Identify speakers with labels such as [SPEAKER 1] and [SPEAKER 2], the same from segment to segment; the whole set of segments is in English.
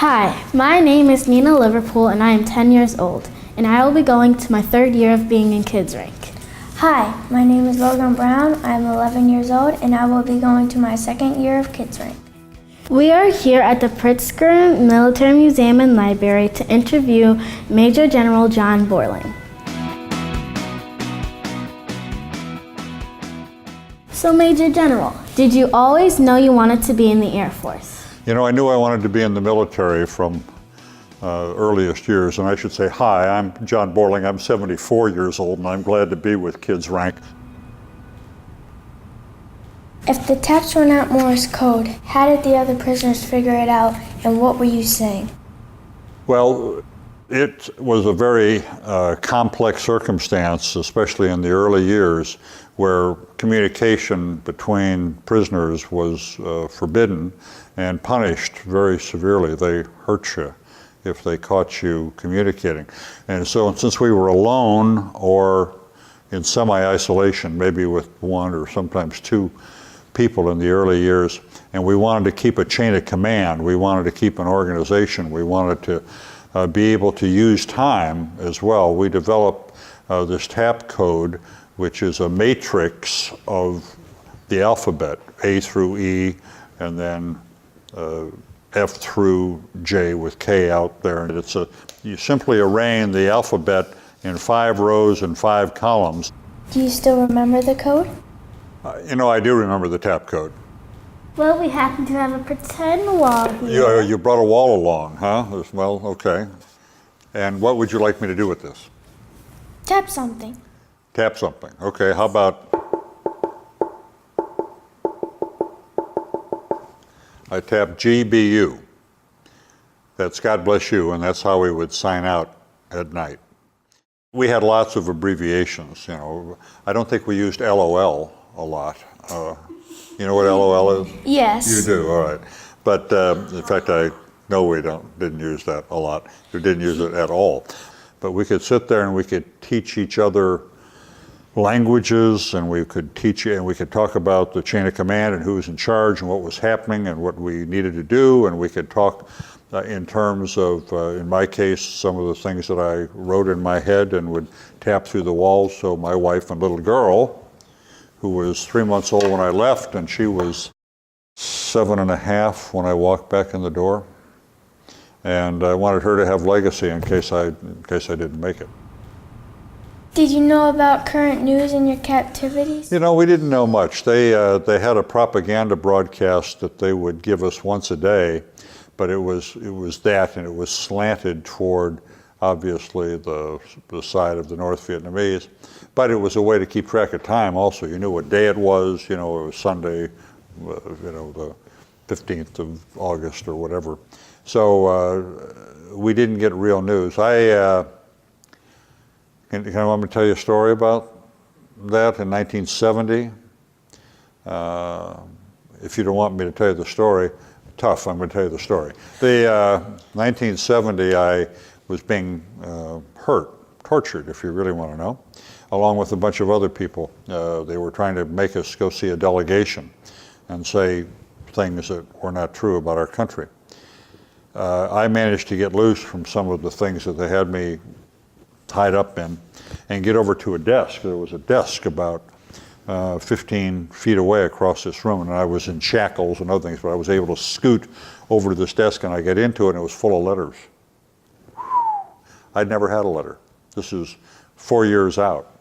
[SPEAKER 1] Hi, my name is Nina Liverpool and I am 10 years old, and I will be going to my 3rd year of being in Kids Rank.
[SPEAKER 2] Hi, my name is Logan Brown. I'm 11 years old and I will be going to my 2nd year of Kids Rank.
[SPEAKER 1] We are here at the Pritzker Military Museum and Library to interview Major General John Borling. So Major General, did you always know you wanted to be in the Air Force?
[SPEAKER 3] You know, I knew I wanted to be in the military from earliest years, and I should say, hi, I'm John Borling. I'm 74 years old, and I'm glad to be with Kids Rank.
[SPEAKER 2] If the taps were not Morse code, how did the other prisoners figure it out, and what were you saying?
[SPEAKER 3] Well, it was a very complex circumstance, especially in the early years, where communication between prisoners was forbidden and punished very severely. They hurt you if they caught you communicating. And so since we were alone or in semi-isolation, maybe with one or sometimes two people in the early years, and we wanted to keep a chain of command, we wanted to keep an organization, we wanted to be able to use time as well, we developed this TAP code, which is a matrix of the alphabet, A through E, and then F through J with K out there. And you simply arrange the alphabet in 5 rows and 5 columns.
[SPEAKER 2] Do you still remember the code?
[SPEAKER 3] You know, I do remember the TAP code.
[SPEAKER 1] Well, we happen to have a pretend wall here.
[SPEAKER 3] You brought a wall along, huh? Well, okay. And what would you like me to do with this?
[SPEAKER 2] Tap something.
[SPEAKER 3] Tap something. Okay, how about I tap GBU. That's God bless you, and that's how we would sign out at night. We had lots of abbreviations, you know. I don't think we used LOL a lot. You know what LOL is?
[SPEAKER 2] Yes.
[SPEAKER 3] You do, all right. But in fact, I know we didn't use that a lot. We didn't use it at all. But we could sit there and we could teach each other languages, and we could teach and we could talk about the chain of command and who was in charge and what was happening and what we needed to do, and we could talk in terms of, in my case, some of the things that I wrote in my head and would tap through the walls. So my wife and little girl, who was 3 months old when I left, and she was 7.5 when I walked back in the door, and I wanted her to have legacy in case I didn't make it.
[SPEAKER 2] Did you know about current news in your captivities?
[SPEAKER 3] You know, we didn't know much. They had a propaganda broadcast that they would give us once a day, but it was that, and it was slanted toward, obviously, the side of the North Vietnamese. But it was a way to keep track of time also. You knew what day it was, you know, it was Sunday, you know, the 15th of August or whatever. So we didn't get real news. Can I want me to tell you a story about that in 1970? If you don't want me to tell you the story, tough, I'm going to tell you the story. The 1970, I was being tortured, if you really want to know, along with a bunch of other people. They were trying to make us go see a delegation and say things that were not true about our country. I managed to get loose from some of the things that they had me tied up in and get over to a desk. There was a desk about 15 feet away across this room, and I was in shackles and other things, but I was able to scoot over to this desk, and I get into it, and it was full of letters. I'd never had a letter. This is 4 years out,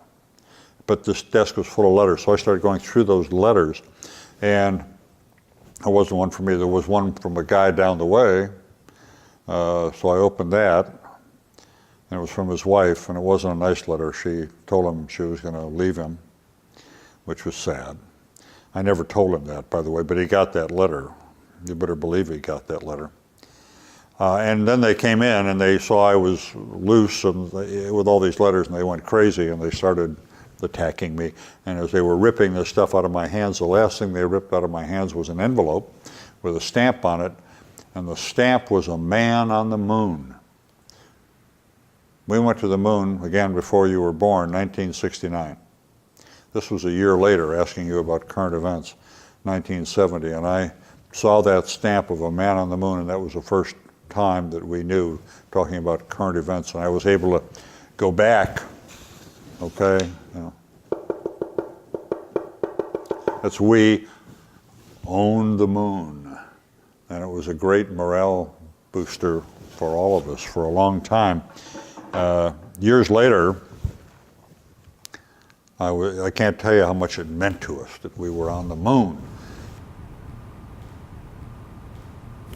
[SPEAKER 3] but this desk was full of letters, so I started going through those letters, and it wasn't one for me. There was one from a guy down the way, so I opened that. And it was from his wife, and it wasn't a nice letter. She told him she was going to leave him, which was sad. I never told him that, by the way, but he got that letter. You better believe he got that letter. And then they came in, and they saw I was loose and with all these letters, and they went crazy, and they started attacking me. And as they were ripping this stuff out of my hands, the last thing they ripped out of my hands was an envelope with a stamp on it, and the stamp was a man on the moon. We went to the moon, again, before you were born, 1969. This was a year later, asking you about current events, 1970, and I saw that stamp of a man on the moon, and that was the first time that we knew, talking about current events, and I was able to go back, okay? You know. That's we owned the moon, and it was a great morale booster for all of us for a long time. Years later, I can't tell you how much it meant to us that we were on the moon.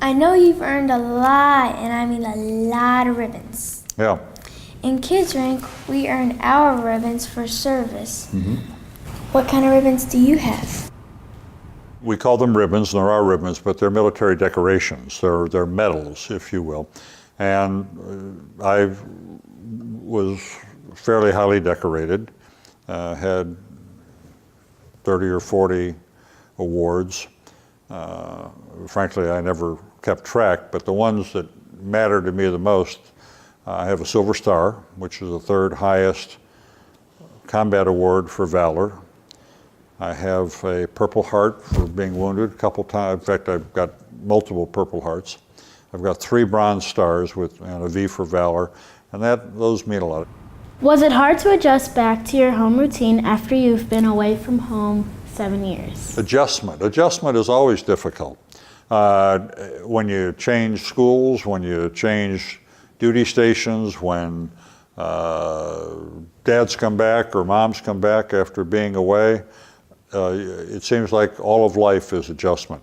[SPEAKER 2] I know you've earned a lot, and I mean a lot of ribbons.
[SPEAKER 3] Yeah.
[SPEAKER 2] In Kids Rank, we earn our ribbons for service.
[SPEAKER 3] Mm-hmm.
[SPEAKER 2] What kind of ribbons do you have?
[SPEAKER 3] We call them ribbons, and there are ribbons, but they're military decorations. They're medals, if you will. And I was fairly highly decorated, had 30 or 40 awards. Frankly, I never kept track, but the ones that matter to me the most, I have a Silver Star, which is the third highest combat award for valor. I have a Purple Heart for being wounded a couple times. In fact, I've got multiple Purple Hearts. I've got 3 Bronze Stars and a V for valor, and those mean a lot.
[SPEAKER 1] Was it hard to adjust back to your home routine after you've been away from home 7 years?
[SPEAKER 3] Adjustment is always difficult. When you change schools, when you change duty stations, when dads come back or moms come back after being away, it seems like all of life is adjustment.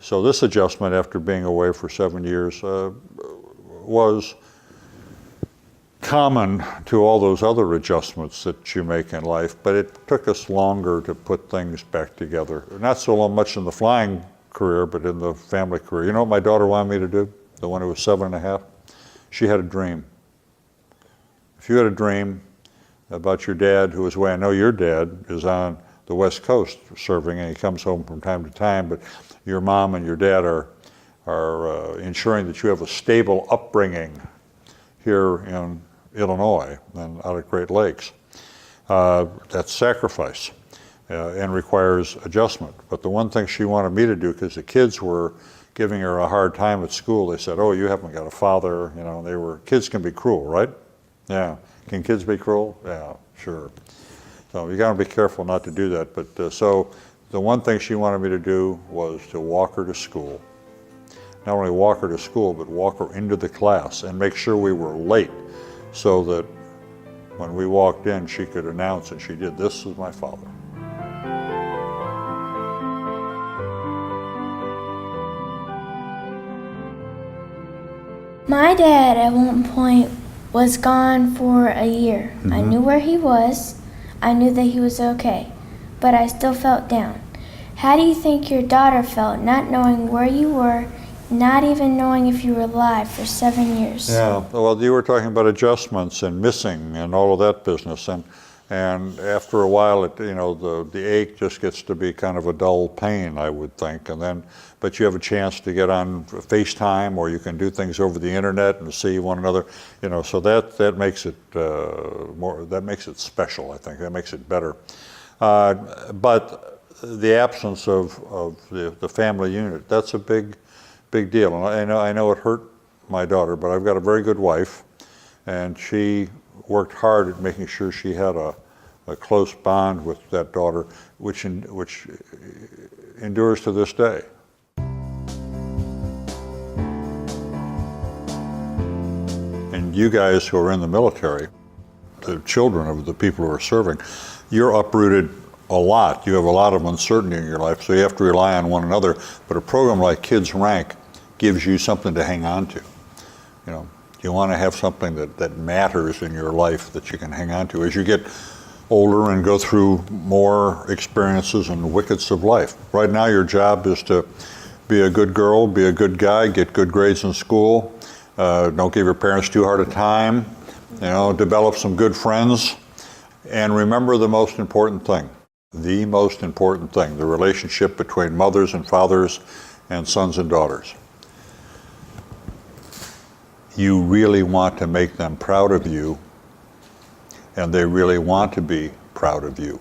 [SPEAKER 3] So this adjustment after being away for 7 years was common to all those other adjustments that you make in life, but it took us longer to put things back together. Not so much in the flying career, but in the family career. You know what my daughter wanted me to do? The one who was 7.5? She had a dream. If you had a dream about your dad who was away, I know your dad is on the West Coast serving, and he comes home from time to time, but your mom and your dad are ensuring that you have a stable upbringing here in Illinois and out at Great Lakes. That's sacrifice and requires adjustment. But the one thing she wanted me to do, because the kids were giving her a hard time at school, they said, "Oh, you haven't got a father," you know, kids can be cruel, right? Yeah, can kids be cruel? Yeah, sure. So you gotta be careful not to do that. But so the one thing she wanted me to do was to walk her to school. Not only walk her to school, but walk her into the class and make sure we were late so that when we walked in, she could announce, and she did, "This is my father."
[SPEAKER 2] My dad at one point was gone for a year. I knew where he was. I knew that he was okay, but I still felt down. How do you think your daughter felt, not knowing where you were, not even knowing if you were alive for 7 years?
[SPEAKER 3] Yeah, well, you were talking about adjustments and missing and all of that business, and after a while, the ache just gets to be kind of a dull pain, I would think, but you have a chance to get on FaceTime, or you can do things over the internet and see one another, so that makes it that makes it special, I think. That makes it better. But the absence of the family unit, that's a big deal. And I know it hurt my daughter, but I've got a very good wife, and she worked hard at making sure she had a close bond with that daughter, which endures to this day. And you guys who are in the military, the children of the people who are serving, you're uprooted a lot. You have a lot of uncertainty in your life, so you have to rely on one another. But a program like Kids Rank gives you something to hang on to. You want to have something that matters in your life that you can hang on to as you get older and go through more experiences and wickets of life. Right now, your job is to be a good girl, be a good guy, get good grades in school, don't give your parents too hard a time, develop some good friends, and remember the most important thing, the relationship between mothers and fathers and sons and daughters. You really want to make them proud of you, and they really want to be proud of you.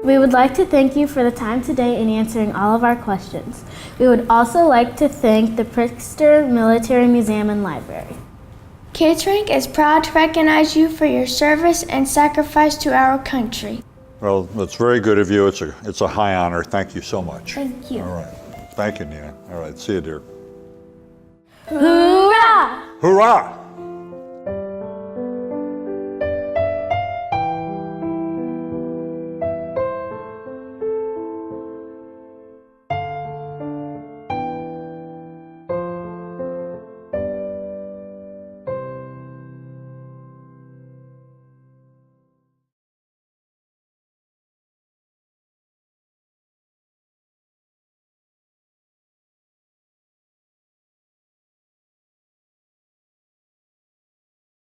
[SPEAKER 1] We would like to thank you for the time today in answering all of our questions. We would also like to thank the Pritzker Military Museum and Library.
[SPEAKER 2] Kids Rank is proud to recognize you for your service and sacrifice to our country.
[SPEAKER 3] Well, that's very good of you. It's a high honor. Thank you so much.
[SPEAKER 2] Thank you.
[SPEAKER 3] All right. Thank you, Nina. All right. See you, dear.
[SPEAKER 1] Hoorah!
[SPEAKER 3] Hurrah!